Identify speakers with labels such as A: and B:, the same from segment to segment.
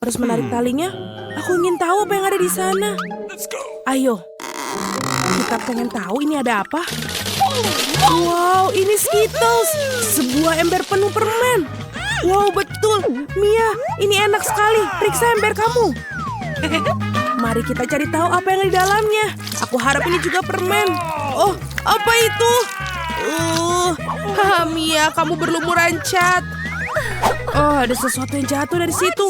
A: Harus menarik talinya. Aku ingin tahu apa yang ada di sana. Ayo. Kita pengen tahu ini ada apa. Wow, ini Skittles. Sebuah ember penuh permen. Wow, betul. Mia, ini enak sekali. Periksa ember kamu. Mari kita cari tahu apa yang ada di dalamnya. Aku harap ini juga permen. Oh, apa itu? Mia, kamu berlumuran cat. Oh, ada sesuatu yang jatuh dari situ.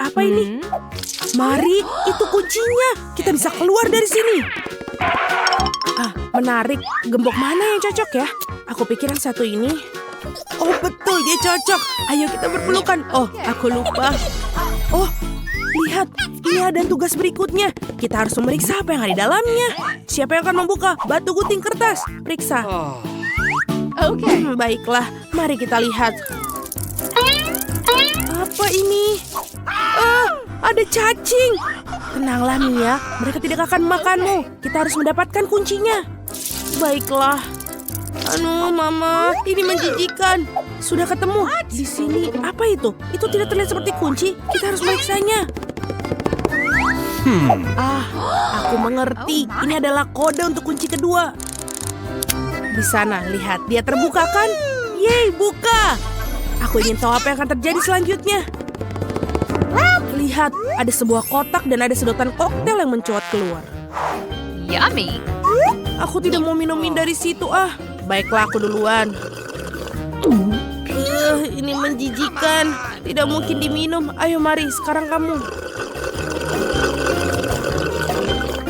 A: Apa ini? Mari, itu kuncinya. Kita bisa keluar dari sini. Menarik. Gembok mana yang cocok ya? Aku pikir yang satu ini. Oh, betul, dia cocok. Ayo kita berpelukan. Oh, aku lupa. Oh, lihat. Ini ada tugas berikutnya. Kita harus memeriksa apa yang ada di dalamnya. Siapa yang akan membuka? Batu gunting kertas. Periksa. Oke. Baiklah, mari kita lihat. Apa ini? Ada cacing. Tenanglah Mia, mereka tidak akan memakanmu. Kita harus mendapatkan kuncinya. Baiklah. Mama, ini menjijikan. Sudah ketemu. Di sini, apa itu? Itu tidak terlihat seperti kunci. Kita harus meriksanya. Aku mengerti. Ini adalah kode untuk kunci kedua. Di sana, lihat. Dia terbuka kan? Yeay, buka. Aku ingin tahu apa yang akan terjadi selanjutnya. Lihat, ada sebuah kotak dan ada sedotan koktail yang mencuat keluar.
B: Yummy.
A: Aku tidak mau minumin dari situ, Baiklah, aku duluan. Ini menjijikan. Tidak mungkin diminum. Ayo, mari. Sekarang kamu.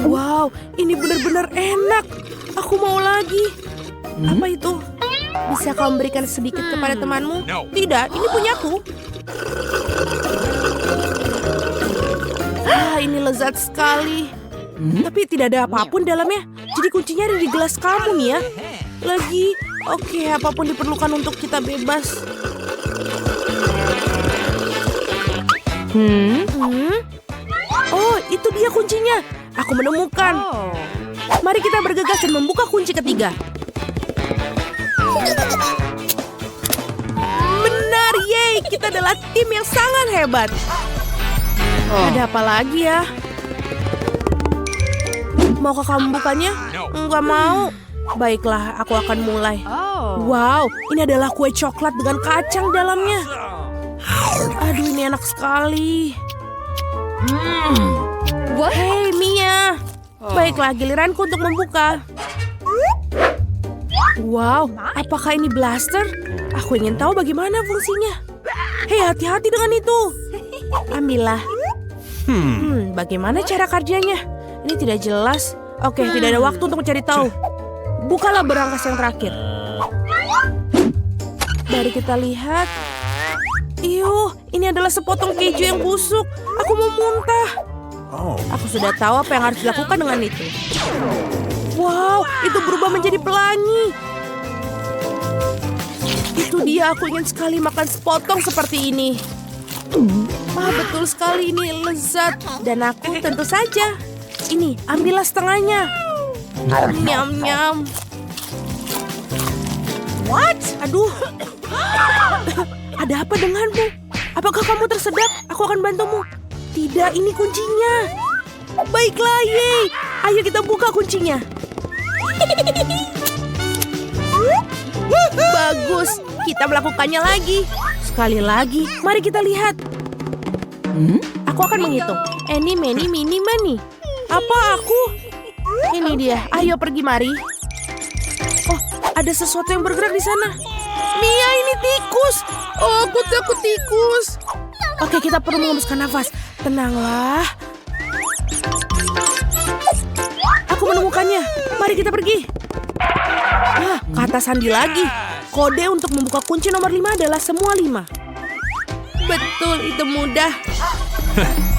A: Wow, ini benar-benar enak. Aku mau lagi. Apa itu? Bisa kau memberikan sedikit kepada temanmu? Tidak, ini punyaku. Ini lezat sekali. Tapi tidak ada apapun dalamnya. Jadi kuncinya ada di gelas kamu, Mia. Lagi, oke, apapun diperlukan untuk kita bebas. Oh, itu dia kuncinya. Aku menemukan. Mari kita bergegas dan membuka kunci ketiga. Benar, yeay. Kita adalah tim yang sangat hebat. Ada apa lagi ya? Maukah kamu bukanya? Enggak mau. Baiklah, aku akan mulai. Wow, ini adalah kue coklat dengan kacang dalamnya. Aduh, ini enak sekali. Hei, Mia. Baiklah, giliranku untuk membuka. Wow, apakah ini blaster? Aku ingin tahu bagaimana fungsinya. Hei, hati-hati dengan itu. Ambillah. Bagaimana cara kerjanya? Ini tidak jelas. Oke, tidak ada waktu untuk mencari tahu. Bukalah berangkas yang terakhir. Mari kita lihat. Ini adalah sepotong keju yang busuk. Aku mau muntah. Aku sudah tahu apa yang harus dilakukan dengan itu. Wow, itu berubah menjadi pelangi. Itu dia, aku ingin sekali makan sepotong seperti ini. Betul sekali, ini lezat. Dan aku tentu saja. Ini, ambillah setengahnya. Nyam-nyam. What? Aduh. Ada apa denganmu? Apakah kamu tersedak? Aku akan bantumu. Tidak, ini kuncinya. Baiklah, yeay. Ayo kita buka kuncinya. Bagus, kita melakukannya lagi. Sekali lagi, mari kita lihat. Aku akan menghitung. Eni, meni, mini, mani. Apa aku? Ini dia, ayo pergi mari. Oh, ada sesuatu yang bergerak di sana. Mia, ini tikus. Oh, aku takut tikus. Oke, kita perlu mengembuskan nafas. Tenanglah. Aku menemukannya. Mari kita pergi. Kata sandi lagi. Kode untuk membuka kunci nomor 5 adalah semua 5. Betul, itu mudah.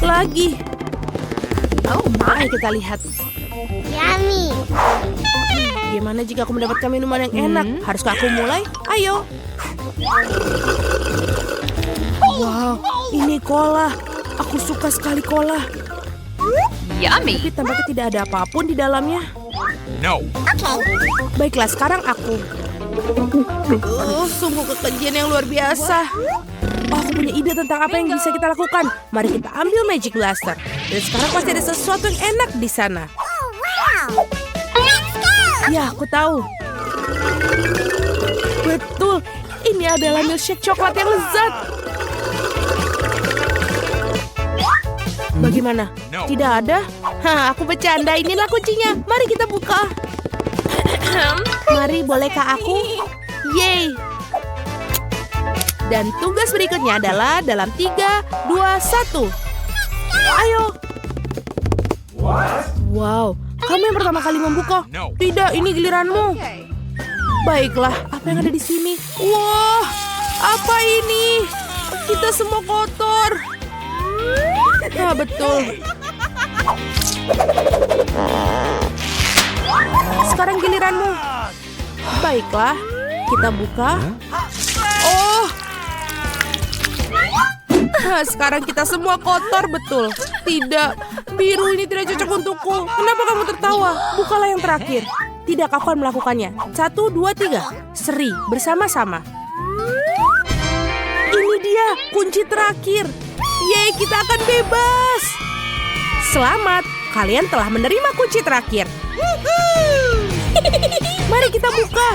A: Lagi. Mari kita lihat.
C: Yummy.
A: Gimana jika aku mendapatkan minuman yang enak? Haruskah aku mulai? Ayo. Wow, ini cola. Aku suka sekali cola.
B: Yummy.
A: Tapi tampaknya tidak ada apapun di dalamnya. Baiklah, sekarang aku. Sungguh kekejian yang luar biasa. Oh, aku punya ide tentang apa yang bisa kita lakukan. Mari kita ambil Magic Blaster. Dan sekarang pasti ada sesuatu yang enak di sana. Ya, aku tahu. Betul, ini adalah milkshake coklat yang lezat. Bagaimana? Tidak ada? Hah, aku bercanda. Inilah kuncinya. Mari kita buka. Mari, bolehkah aku? Yeay. Dan tugas berikutnya adalah dalam 3, 2, 1. Ayo. Wow, kamu yang pertama kali membuka. Tidak, ini giliranmu. Baiklah, apa yang ada di sini? Wah, apa ini? Kita semua kotor. Ah, betul. Sekarang giliranmu. Baiklah, kita buka. Oh. Sekarang kita semua kotor, betul. Tidak, biru ini tidak cocok untukku. Kenapa kamu tertawa? Bukalah yang terakhir. Tidak, aku akan melakukannya. 1, 2, 3. Seri, bersama-sama. Ini dia, kunci terakhir. Yeay, kita akan bebas. Selamat, kalian telah menerima kunci terakhir. Mari kita buka.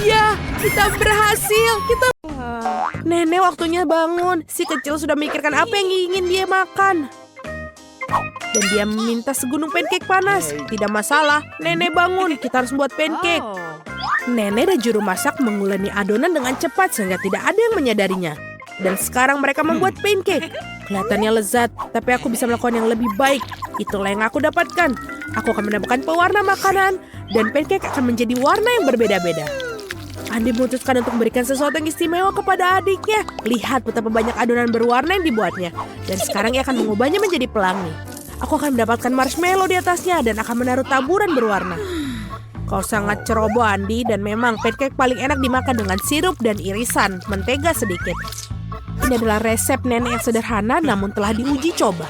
A: Ya, kita berhasil. Nenek waktunya bangun. Si kecil sudah memikirkan apa yang ingin dia makan. Dan dia meminta segunung pancake panas. Tidak masalah, nenek bangun. Kita harus buat pancake. Nenek dan juru masak menguleni adonan dengan cepat sehingga tidak ada yang menyadarinya. Dan sekarang mereka membuat pancake. Kelihatannya lezat, tapi aku bisa melakukan yang lebih baik. Itulah yang aku dapatkan. Aku akan menambahkan pewarna makanan, dan pancake akan menjadi warna yang berbeda-beda. Andi memutuskan untuk memberikan sesuatu yang istimewa kepada adiknya. Lihat betapa banyak adonan berwarna yang dibuatnya. Dan sekarang ia akan mengubahnya menjadi pelangi. Aku akan mendapatkan marshmallow di atasnya dan akan menaruh taburan berwarna. Kau sangat ceroboh, Andi, dan memang pancake paling enak dimakan dengan sirup dan irisan mentega sedikit. Ini adalah resep nenek yang sederhana namun telah diuji coba.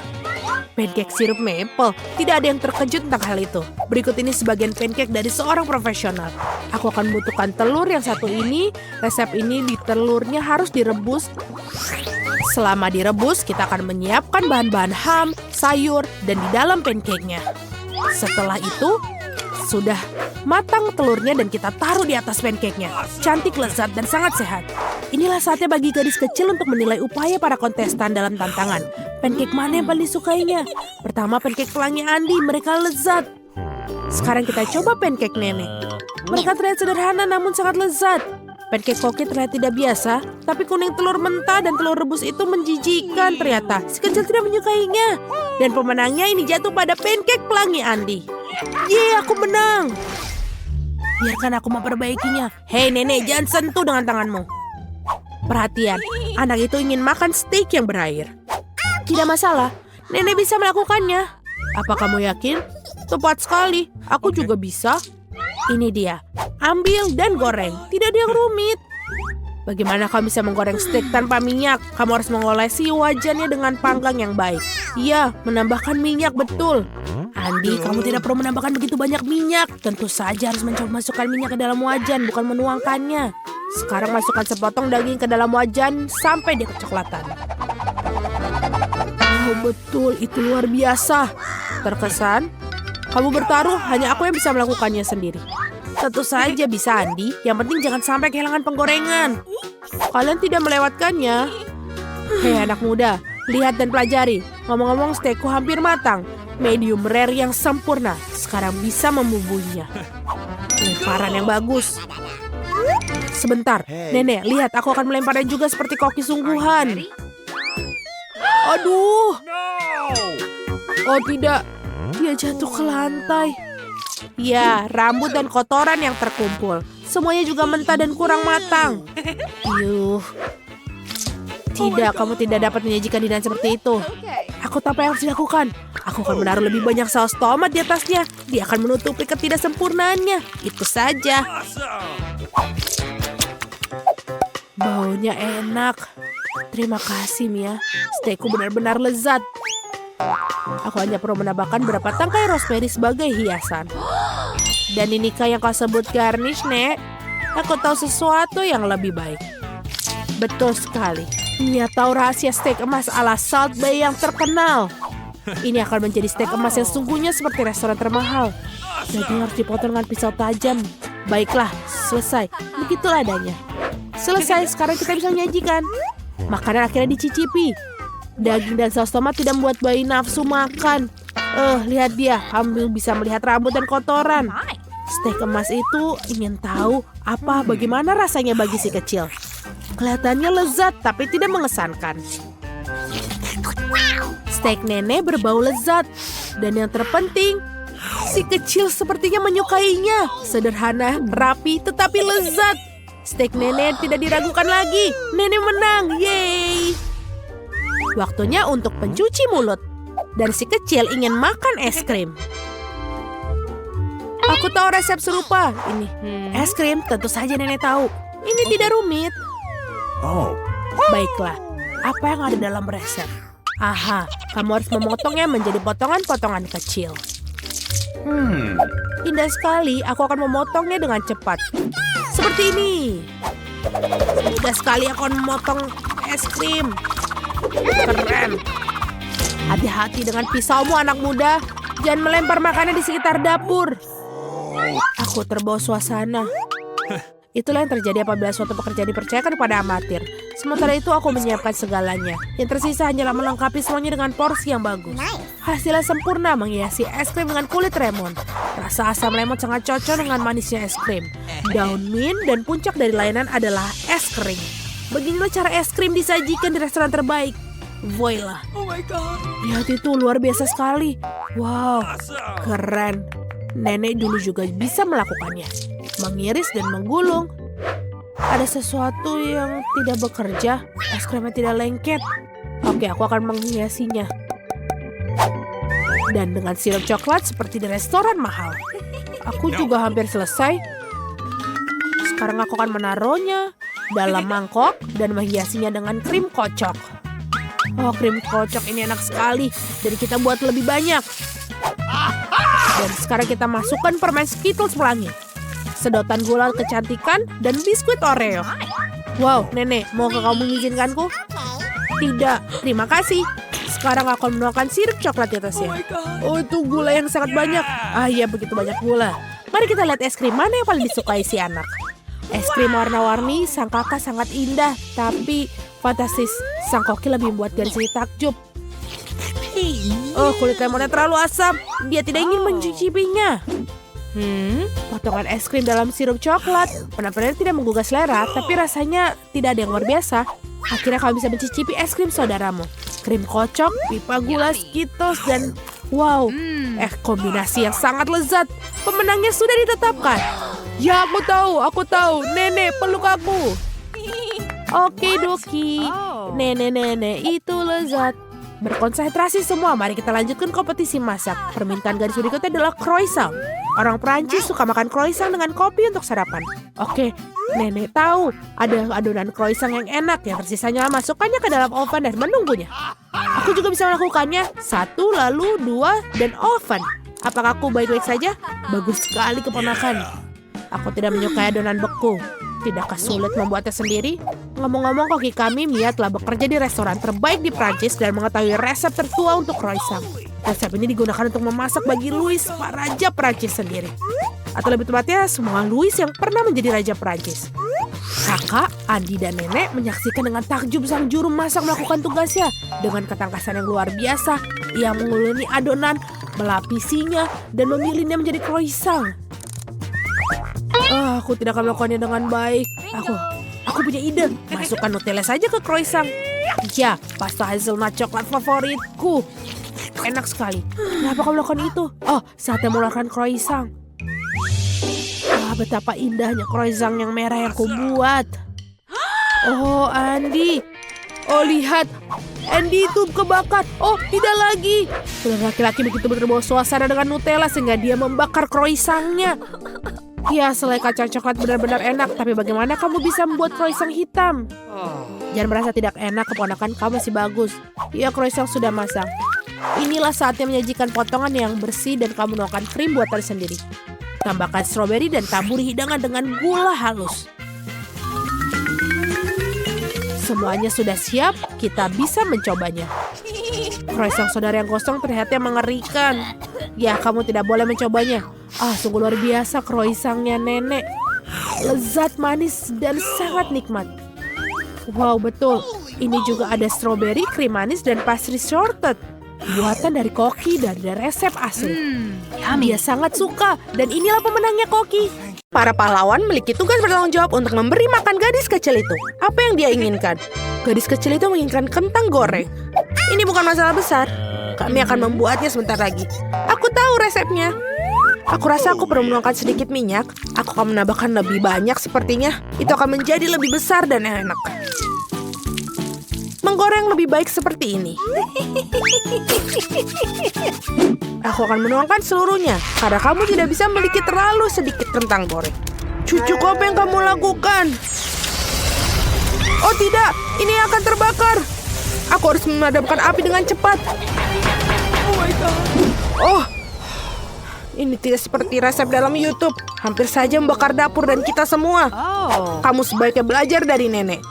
A: Pancake sirup maple, tidak ada yang terkejut tentang hal itu. Berikut ini sebagian pancake dari seorang profesional. Aku akan membutuhkan telur yang satu ini. Resep ini di telurnya harus direbus. Selama direbus, kita akan menyiapkan bahan-bahan ham, sayur, dan di dalam pancake-nya. Setelah itu, sudah matang telurnya dan kita taruh di atas pancake-nya. Cantik, lezat, dan sangat sehat. Inilah saatnya bagi gadis kecil untuk menilai upaya para kontestan dalam tantangan. Pancake mana yang paling disukainya? Pertama, pancake pelangi Andi. Mereka lezat. Sekarang kita coba pancake nenek. Mereka terlihat sederhana namun sangat lezat. Pancake koki terlihat tidak biasa, tapi kuning telur mentah dan telur rebus itu menjijikan ternyata. Si kecil tidak menyukainya. Dan pemenangnya ini jatuh pada pancake pelangi Andi. Yeay, aku menang. Biarkan aku memperbaikinya. Hei nenek, jangan sentuh dengan tanganmu. Perhatian, anak itu ingin makan steak yang berair. Tidak masalah, nenek bisa melakukannya. Apa kamu yakin? Tepat sekali, aku juga bisa. Ini dia, ambil dan goreng. Tidak ada yang rumit. Bagaimana kamu bisa menggoreng steak tanpa minyak? Kamu harus mengolesi wajannya dengan panggang yang baik. Iya, menambahkan minyak betul. Andi, kamu tidak perlu menambahkan begitu banyak minyak. Tentu saja harus mencoba masukkan minyak ke dalam wajan, bukan menuangkannya. Sekarang masukkan sepotong daging ke dalam wajan sampai dia kecoklatan. Oh betul, itu luar biasa. Terkesan, kamu bertaruh, hanya aku yang bisa melakukannya sendiri. Tentu saja bisa, Andi. Yang penting jangan sampai kehilangan penggorengan. Kalian tidak melewatkannya. Hei anak muda, lihat dan pelajari. Ngomong-ngomong, steakku hampir matang. Medium rare yang sempurna. Sekarang bisa membubuhinya. Lemparan yang bagus. Sebentar, nenek, lihat aku akan melemparnya juga seperti koki sungguhan. Aduh. Oh tidak, dia jatuh ke lantai. Ya, rambut dan kotoran yang terkumpul. Semuanya juga mentah dan kurang matang. Yuh. Tidak, kamu tidak dapat menyajikan hidangan seperti itu. Aku tahu apa yang harus dilakukan. Aku akan menaruh lebih banyak saus tomat di atasnya. Dia akan menutupi ketidaksempurnaannya. Itu saja. Baunya enak. Terima kasih, Mia. Steakku benar-benar lezat. Aku hanya perlu menambahkan beberapa tangkai rosemary sebagai hiasan. Dan inikah yang kau sebut garnish, Nek? Aku tahu sesuatu yang lebih baik. Betul sekali. Mia tahu rahasia steak emas ala Salt Bay yang terkenal. Ini akan menjadi steak emas yang sungguhnya seperti restoran termahal. Daging harus dipotong dengan pisau tajam. Baiklah, selesai. Begitulah adanya. Selesai, sekarang kita bisa menyajikan. Makanan akhirnya dicicipi. Daging dan saus tomat tidak membuat bayi nafsu makan. Lihat dia, kamu bisa melihat rambut dan kotoran. Steak emas itu ingin tahu bagaimana rasanya bagi si kecil. Kelihatannya lezat tapi tidak mengesankan. Steak nenek berbau lezat. Dan yang terpenting, si kecil sepertinya menyukainya. Sederhana, rapi, tetapi lezat. Steak nenek tidak diragukan lagi. Nenek menang, yeay. Waktunya untuk pencuci mulut. Dan si kecil ingin makan es krim. Aku tahu resep serupa. Ini es krim, tentu saja nenek tahu. Ini tidak rumit. Baiklah, apa yang ada dalam resep? Aha, kamu harus memotongnya menjadi potongan-potongan kecil. Indah sekali, aku akan memotongnya dengan cepat. Seperti ini. Mudah sekali aku akan memotong es krim. Keren. Hati-hati dengan pisaumu anak muda. Jangan melempar makanan di sekitar dapur. Aku terbawa suasana. Itulah yang terjadi apabila suatu pekerjaan dipercayakan kepada amatir. Sementara itu aku menyiapkan segalanya. Yang tersisa hanyalah melengkapi semuanya dengan porsi yang bagus. Hasilnya sempurna menghiasi es krim dengan kulit lemon. Rasa asam lemon sangat cocok dengan manisnya es krim. Daun mint dan puncak dari layanan adalah es krim. Beginilah cara es krim disajikan di restoran terbaik. Voila. Lihat itu, luar biasa sekali. Wow, keren. Nenek dulu juga bisa melakukannya. Mengiris dan menggulung. Ada sesuatu yang tidak bekerja. Es krimnya tidak lengket. Oke, aku akan menghiasinya. Dan dengan sirup coklat seperti di restoran mahal. Aku juga hampir selesai. Sekarang aku akan menaruhnya dalam mangkok dan menghiasinya dengan krim kocok. Oh, krim kocok ini enak sekali. Jadi kita buat lebih banyak. Dan sekarang kita masukkan permen Skittles pelangi. Sedotan gula kecantikan, dan biskuit Oreo. Wow, nenek, mau kamu mengizinkanku? Tidak, terima kasih. Sekarang aku akan menuangkan sirup coklat di atasnya. Oh, itu gula yang sangat banyak. Iya, begitu banyak gula. Mari kita lihat es krim mana yang paling disukai si anak. Es krim warna-warni, sang kakak sangat indah. Tapi, fantastis, sang koki lebih membuat garis ini takjub. Oh, kulit lemonnya terlalu asam. Dia tidak ingin mencicipinya. Potongan es krim dalam sirup coklat. Benar-benar tidak menggugah selera, tapi rasanya tidak ada yang luar biasa. Akhirnya kamu bisa mencicipi es krim saudaramu. Krim kocok, pipa gula, Skittles, dan wow, kombinasi yang sangat lezat. Pemenangnya sudah ditetapkan. Ya, aku tahu. Nenek, peluk aku. Oke, Doki. Nenek, itu lezat. Berkonsentrasi semua, mari kita lanjutkan kompetisi masak. Permintaan garis berikutnya adalah croissant. Orang Prancis suka makan croissant dengan kopi untuk sarapan. Oke, nenek tahu ada adonan croissant yang enak. Yang tersisanya masukkannya ke dalam oven dan menunggunya. Aku juga bisa melakukannya. 1, lalu 2, dan oven. Apakah aku baik-baik saja? Bagus sekali keponakan. Aku tidak menyukai adonan beku. Tidakkah sulit membuatnya sendiri? Ngomong-ngomong, koki kami Mia telah bekerja di restoran terbaik di Prancis dan mengetahui resep tertua untuk croissant. Resep ini digunakan untuk memasak bagi Louis, Pak Raja Prancis sendiri. Atau lebih tepatnya, semua Louis yang pernah menjadi Raja Prancis. Kakak, Andi, dan nenek menyaksikan dengan takjub sang juru masak melakukan tugasnya. Dengan ketangkasan yang luar biasa, ia menguleni adonan, melapisinya, dan memilihnya menjadi croissant. Aku tidak akan melakukannya dengan baik. Aku punya ide. Masukkan Nutella saja ke croissant. Ya, pasta hazelnut coklat favoritku. Enak sekali. Kenapa kamu melakukan itu? Oh, saatnya melakukan croissant. Betapa indahnya croissant yang merah yang kubuat. Oh, Andi. Oh, lihat. Andy itu kebakar. Oh, tidak lagi. Laki-laki begitu berbawa suasana dengan Nutella sehingga dia membakar croissantnya. Ya, selai kacang coklat benar-benar enak. Tapi bagaimana kamu bisa membuat croissant hitam? Jangan merasa tidak enak, keponakan kamu masih bagus. Ya, croissant sudah masak. Inilah saatnya menyajikan potongan yang bersih dan kamu menuangkan krim buatan sendiri. Tambahkan stroberi dan taburi hidangan dengan gula halus. Semuanya sudah siap, kita bisa mencobanya. Croissant saudara yang gosong terlihatnya mengerikan. Ya, kamu tidak boleh mencobanya. Sungguh luar biasa croissantnya nenek. Lezat, manis, dan sangat nikmat. Wow, betul. Ini juga ada stroberi, krim manis, dan pastry shortbread. Buatan dari Koki dari resep asli. Dia sangat suka, dan inilah pemenangnya Koki. Para pahlawan memiliki tugas bertanggung jawab untuk memberi makan gadis kecil itu. Apa yang dia inginkan? Gadis kecil itu menginginkan kentang goreng. Ini bukan masalah besar. Kami akan membuatnya sebentar lagi. Aku tahu resepnya. Aku rasa aku perlu menuangkan sedikit minyak. Aku akan menambahkan lebih banyak sepertinya. Itu akan menjadi lebih besar dan enak. Menggoreng lebih baik seperti ini. Aku akan menuangkan seluruhnya, karena kamu tidak bisa memiliki terlalu sedikit kentang goreng. Cucuku, apa yang kamu lakukan? Oh tidak, ini akan terbakar. Aku harus memadamkan api dengan cepat. Oh my God. Oh, ini tidak seperti resep dalam YouTube. Hampir saja membakar dapur dan kita semua. Kamu sebaiknya belajar dari nenek.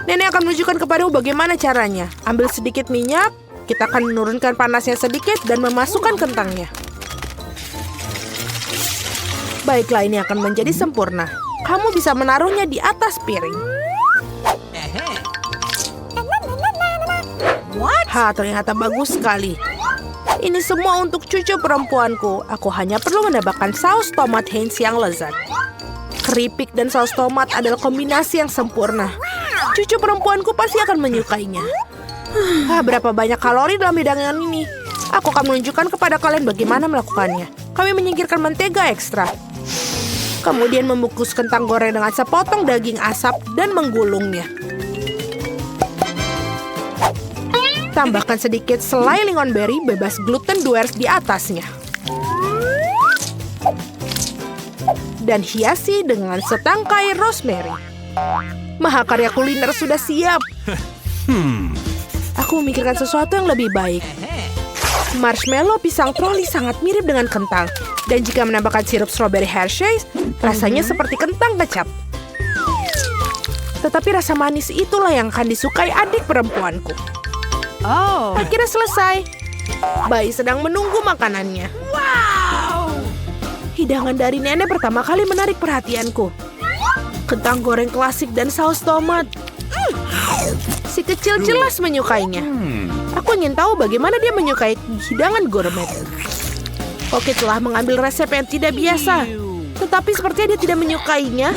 A: Nenek akan menunjukkan kepadamu bagaimana caranya. Ambil sedikit minyak, kita akan menurunkan panasnya sedikit dan memasukkan kentangnya. Baiklah, ini akan menjadi sempurna. Kamu bisa menaruhnya di atas piring. Ternyata bagus sekali. Ini semua untuk cucu perempuanku. Aku hanya perlu menambahkan saus tomat Heinz yang lezat. Keripik dan saus tomat adalah kombinasi yang sempurna. Cucu perempuanku pasti akan menyukainya. Berapa banyak kalori dalam hidangan ini? Aku akan menunjukkan kepada kalian bagaimana melakukannya. Kami menyingkirkan mentega ekstra. Kemudian membungkus kentang goreng dengan sepotong daging asap dan menggulungnya. Tambahkan sedikit selai lingonberry bebas gluten Duers di atasnya. Dan hiasi dengan setangkai rosemary. Mahakarya kuliner sudah siap. Aku memikirkan sesuatu yang lebih baik. Marshmallow pisang troli sangat mirip dengan kentang. Dan jika menambahkan sirup strawberry Hershey's, rasanya seperti kentang kecap. Tetapi rasa manis itulah yang akan disukai adik perempuanku. Akhirnya selesai. Bayi sedang menunggu makanannya. Wow! Hidangan dari nenek pertama kali menarik perhatianku. Kentang goreng klasik dan saus tomat. Si kecil jelas menyukainya. Aku ingin tahu bagaimana dia menyukai hidangan gourmet. Oke, telah mengambil resep yang tidak biasa. Tetapi sepertinya dia tidak menyukainya.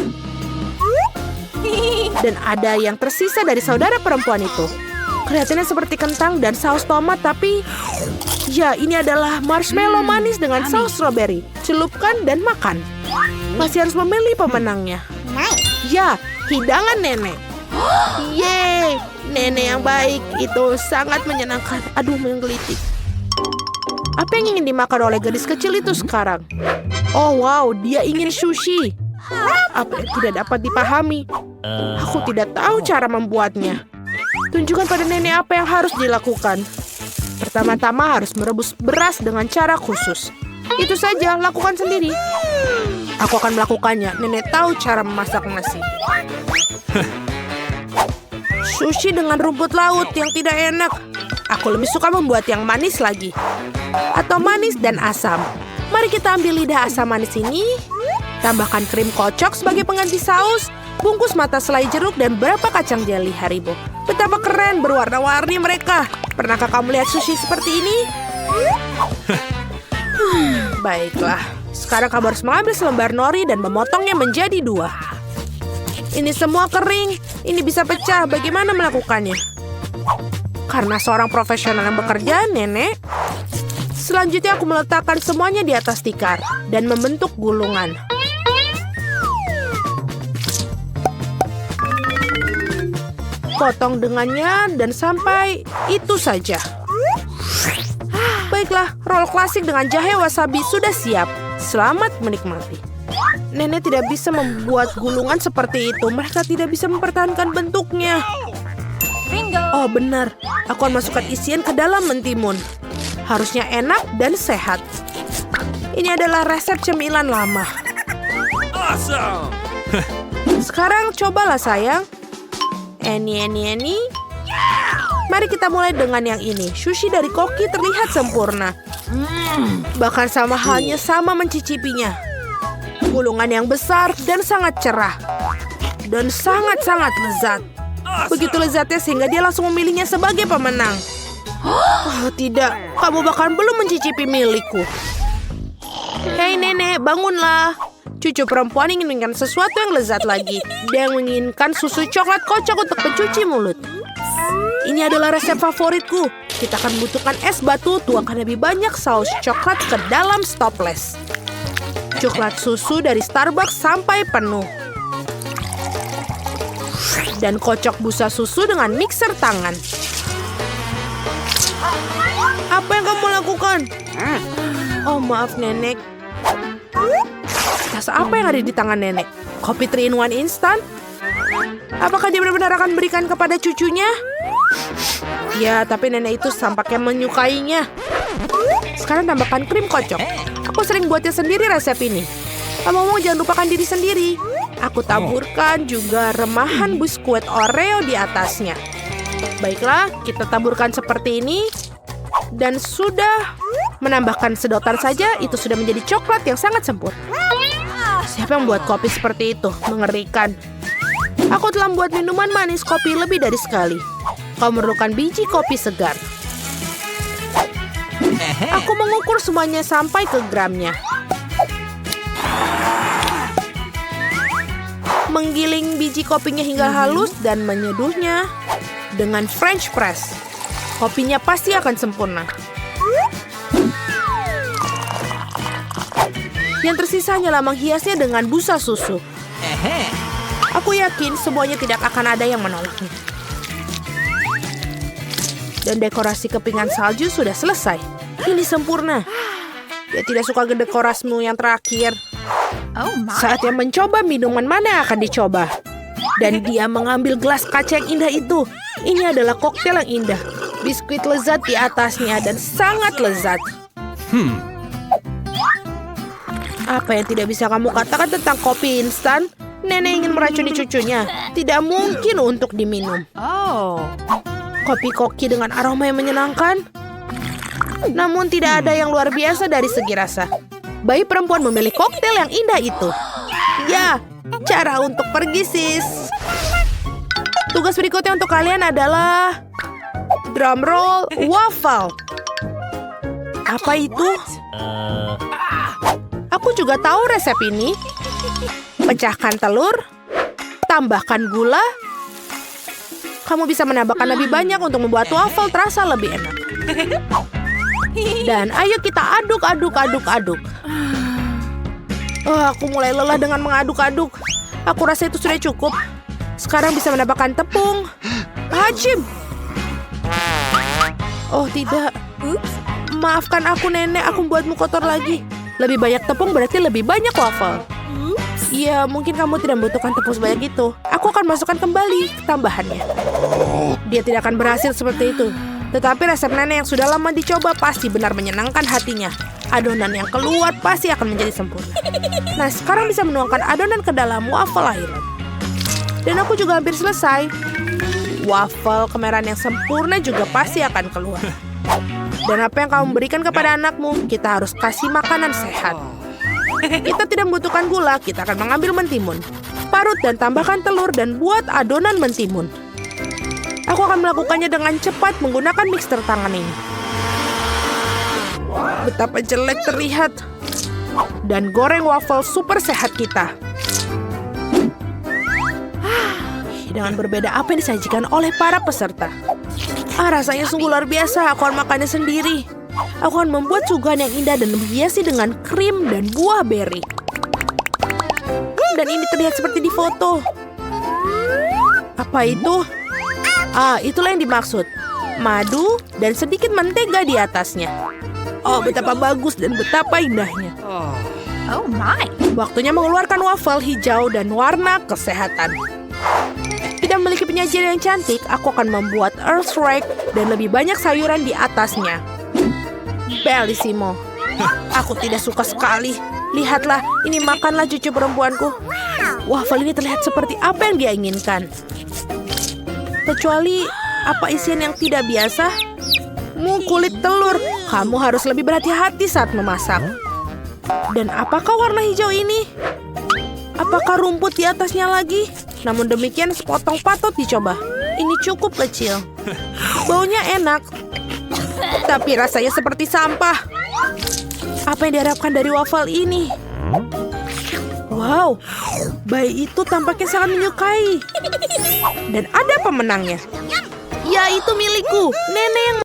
A: Dan ada yang tersisa dari saudara perempuan itu. Kelihatannya seperti kentang dan saus tomat, tapi ya, ini adalah marshmallow manis dengan saus strawberry. Celupkan dan makan. Masih harus memilih pemenangnya. Ya, hidangan nenek. Yeay, nenek yang baik. Itu sangat menyenangkan. Aduh, menggelitik. Apa yang ingin dimakan oleh gadis kecil itu sekarang? Oh wow, dia ingin sushi. Apa yang tidak dapat dipahami? Aku tidak tahu cara membuatnya. Tunjukkan pada nenek apa yang harus dilakukan. Pertama-tama harus merebus beras dengan cara khusus. Itu saja, lakukan sendiri. Aku akan melakukannya. Nenek tahu cara memasak nasi. Sushi dengan rumput laut yang tidak enak. Aku lebih suka membuat yang manis lagi. Atau manis dan asam. Mari kita ambil lidah asam manis ini. Tambahkan krim kocok sebagai pengganti saus. Bungkus mata selai jeruk dan beberapa kacang jeli Haribo. Betapa keren berwarna-warni mereka. Pernahkah kamu lihat sushi seperti ini? Baiklah. Sekarang kamu harus mengambil selembar nori dan memotongnya menjadi 2. Ini semua kering. Ini bisa pecah. Bagaimana melakukannya? Karena seorang profesional yang bekerja, nenek. Selanjutnya aku meletakkan semuanya di atas tikar dan membentuk gulungan. Potong dengannya dan sampai itu saja. Baiklah, roll klasik dengan jahe wasabi sudah siap. Selamat menikmati. Nenek tidak bisa membuat gulungan seperti itu. Mereka tidak bisa mempertahankan bentuknya. Oh benar, aku akan masukkan isian ke dalam mentimun. Harusnya enak dan sehat. Ini adalah resep cemilan lama. Sekarang cobalah sayang. Eni. Mari kita mulai dengan yang ini. Sushi dari koki terlihat sempurna. Bahkan sama halnya sama mencicipinya. Gulungan yang besar dan sangat cerah. Dan sangat-sangat lezat. Begitu lezatnya sehingga dia langsung memilihnya sebagai pemenang. Oh tidak, kamu bahkan belum mencicipi milikku. Hei nenek, bangunlah. Cucu perempuan ingin menginginkan sesuatu yang lezat lagi. Dia menginginkan susu coklat kocok untuk pencuci mulut. Ini adalah resep favoritku. Kita akan membutuhkan es batu, tuangkan lebih banyak saus coklat ke dalam stopless. Coklat susu dari Starbucks sampai penuh. Dan kocok busa susu dengan mixer tangan. Apa yang kamu lakukan? Oh maaf nenek. Tas apa yang ada di tangan nenek? Kopi 3-in-1 instan? Apakah dia benar-benar akan berikan kepada cucunya? Ya, tapi nenek itu tampaknya menyukainya. Sekarang tambahkan krim kocok. Aku sering buatnya sendiri resep ini. Ngomong-ngomong jangan lupakan diri sendiri. Aku taburkan juga remahan biskuit Oreo di atasnya. Baiklah, kita taburkan seperti ini. Dan sudah menambahkan sedotan saja, itu sudah menjadi coklat yang sangat sempurna. Siapa yang buat kopi seperti itu? Mengerikan. Aku telah membuat minuman manis kopi lebih dari sekali. Kau memerlukan biji kopi segar. Aku mengukur semuanya sampai ke gramnya. Menggiling biji kopinya hingga halus dan menyeduhnya dengan French press. Kopinya pasti akan sempurna. Yang tersisa hanyalah menghiasnya dengan busa susu. Aku yakin semuanya tidak akan ada yang menolaknya. Dan dekorasi kepingan salju sudah selesai. Ini sempurna. Dia tidak suka dekorasimu yang terakhir.
B: Oh my.
A: Saatnya mencoba minuman mana yang akan dicoba. Dan dia mengambil gelas kaca yang indah itu. Ini adalah koktail yang indah. Biskuit lezat di atasnya dan sangat lezat. Apa yang tidak bisa kamu katakan tentang kopi instan? Nenek ingin meracuni cucunya. Tidak mungkin untuk diminum.
B: Oh.
A: Kopi koki dengan aroma yang menyenangkan. Namun tidak ada yang luar biasa dari segi rasa. Bayi perempuan memilih koktail yang indah itu. Ya, cara untuk pergi sis. Tugas berikutnya untuk kalian adalah drum roll waffle. Apa itu? Aku juga tahu resep ini. Pecahkan telur, tambahkan gula. Kamu bisa menambahkan lebih banyak untuk membuat waffle terasa lebih enak. Dan ayo kita aduk. Oh, aku mulai lelah dengan mengaduk-aduk. Aku rasa itu sudah cukup. Sekarang bisa menambahkan tepung. Hacim. Oh tidak. Maafkan aku nenek, aku membuatmu kotor lagi. Lebih banyak tepung berarti lebih banyak waffle. Iya, mungkin kamu tidak membutuhkan tepung sebanyak itu. Aku akan masukkan kembali tambahannya. Dia tidak akan berhasil seperti itu. Tetapi resep nenek yang sudah lama dicoba pasti benar menyenangkan hatinya. Adonan yang keluar pasti akan menjadi sempurna. Nah, sekarang bisa menuangkan adonan ke dalam waffle airan. Dan aku juga hampir selesai. Waffle kemerahan yang sempurna juga pasti akan keluar. Dan apa yang kamu berikan kepada anakmu, kita harus kasih makanan sehat. Kita tidak membutuhkan gula, kita akan mengambil mentimun. Parut dan tambahkan telur dan buat adonan mentimun. Aku akan melakukannya dengan cepat menggunakan mixer tangan ini. Betapa jelek terlihat. Dan goreng waffle super sehat kita. Dengan berbeda apa yang disajikan oleh para peserta. Rasanya sungguh luar biasa. Aku akan makannya sendiri. Aku akan membuat suguhan yang indah dan menghiasi dengan krim dan buah beri. Dan ini terlihat seperti di foto. Apa itu? Itulah yang dimaksud. Madu dan sedikit mentega di atasnya. Oh, betapa bagus dan betapa indahnya.
B: Oh my.
A: Waktunya mengeluarkan waffle hijau dan warna kesehatan. Tidak memiliki penyajian yang cantik, aku akan membuat earth rake dan lebih banyak sayuran di atasnya. Bellissimo. Aku tidak suka sekali. Lihatlah, ini makanlah cucu perempuanku. Waffle ini terlihat seperti apa yang dia inginkan. Kecuali, apa isian yang tidak biasa? Kulit telur. Kamu harus lebih berhati-hati saat memasak. Dan apakah warna hijau ini? Apakah rumput di atasnya lagi? Namun demikian sepotong patut dicoba. Ini cukup kecil. Baunya enak. Tapi rasanya seperti sampah. Apa yang diharapkan dari waffle ini? Wow, bayi itu tampaknya sangat menyukai. Dan ada pemenangnya. Ya, itu milikku. Nenek yang